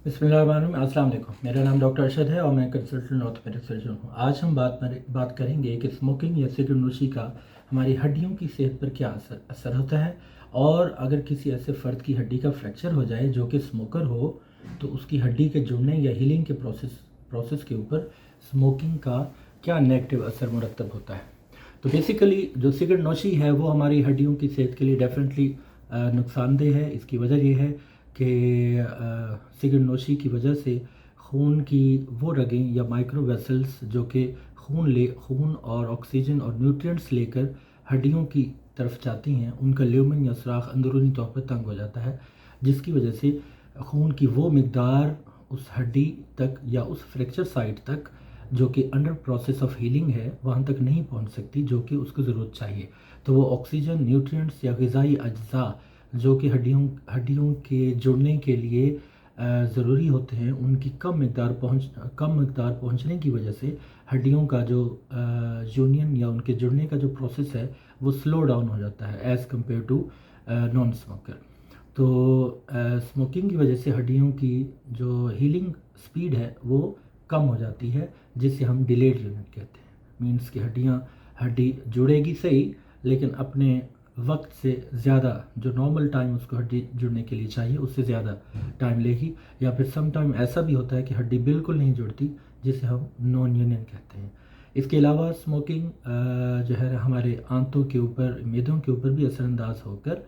बिस्मिल्लाहिर्रहमानिर्रहीम। अस्सलाम वालेकुम। मेरा नाम डॉक्टर अरशद है और मैं कंसल्टेंट ऑर्थोपेडिक सर्जन हूँ। आज हम बात करेंगे कि स्मोकिंग या सिगरेट नोशी का हमारी हड्डियों की सेहत पर क्या असर होता है, और अगर किसी ऐसे फ़र्द की हड्डी का फ्रैक्चर हो जाए जो कि स्मोकर हो, तो उसकी हड्डी के जुड़ने या हीलिंग के प्रोसेस के ऊपर स्मोकिंग का क्या नेगेटिव असर मुरतब होता है। तो बेसिकली जो सिगरेट नोशी है वो हमारी हड्डियों की सेहत के लिए डेफिनेटली नुकसानदेह है। इसकी वजह ये है कि सिगरेट नोशी की वजह से खून की वो रगें या माइक्रो वेसल्स जो कि खून और ऑक्सीजन और न्यूट्रिएंट्स लेकर हड्डियों की तरफ जाती हैं, उनका ल्यूमेन या सुराख अंदरूनी तौर पर तंग हो जाता है, जिसकी वजह से खून की वो मिकदार उस हड्डी तक या उस फ्रैक्चर साइट तक जो कि अंडर प्रोसेस ऑफ हीलिंग है वहाँ तक नहीं पहुँच सकती जो कि उसको ज़रूरत चाहिए। तो वो ऑक्सीजन, न्यूट्रिएंट्स या ग़िज़ाई अज्जा जो कि हड्डियों के जुड़ने के लिए ज़रूरी होते हैं, उनकी कम मिकदार पहुंचने की वजह से हड्डियों का जो यूनियन या उनके जुड़ने का जो प्रोसेस है वो स्लो डाउन हो जाता है as compare to non smoker. तो स्मोकिंग की वजह से हड्डियों की जो हीलिंग स्पीड है वो कम हो जाती है, जिसे हम डिलेड यूनिट कहते हैं। मीन्स कि हड्डी जुड़ेगी सही, लेकिन अपने वक्त से ज़्यादा जो नॉर्मल टाइम उसको हड्डी जुड़ने के लिए चाहिए उससे ज़्यादा टाइम लेगी। या फिर सम टाइम ऐसा भी होता है कि हड्डी बिल्कुल नहीं जुड़ती, जिसे हम नॉन यूनियन कहते हैं। इसके अलावा स्मोकिंग जो है हमारे आंतों के ऊपर, मेदों के ऊपर भी असरअंदाज होकर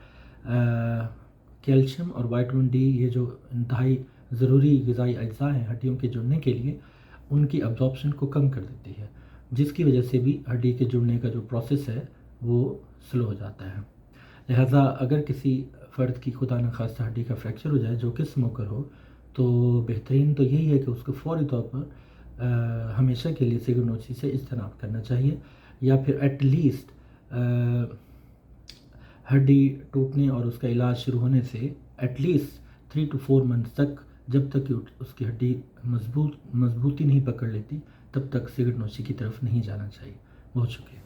कैल्शियम और विटामिन डी, ये जो इंतहाई ज़रूरी ग़िज़ाई अज्जा हैं हड्डियों के जुड़ने के लिए, उनकी अब्जॉर्प्शन को कम कर देती है, जिसकी वजह से भी हड्डी के जुड़ने का जो प्रोसेस है वो स्लो हो जाता है। लिहाजा अगर किसी फ़र्द की खुदा न खास्ता हड्डी का फ्रैक्चर हो जाए जो कि स्मोकर हो, तो बेहतरीन तो यही है कि उसको फ़ौरी तौर पर हमेशा के लिए सिगरेट नोशी से इज्तनाब करना चाहिए, या फिर एटलीस्ट हड्डी टूटने और उसका इलाज शुरू होने से एटलीस्ट 3 to 4 मंथ्स तक, जब तक कि उसकी हड्डी मजबूती नहीं पकड़ लेती, तब तक सिगरेट नोशी की तरफ नहीं जाना चाहिए। बहुत शुक्रिया।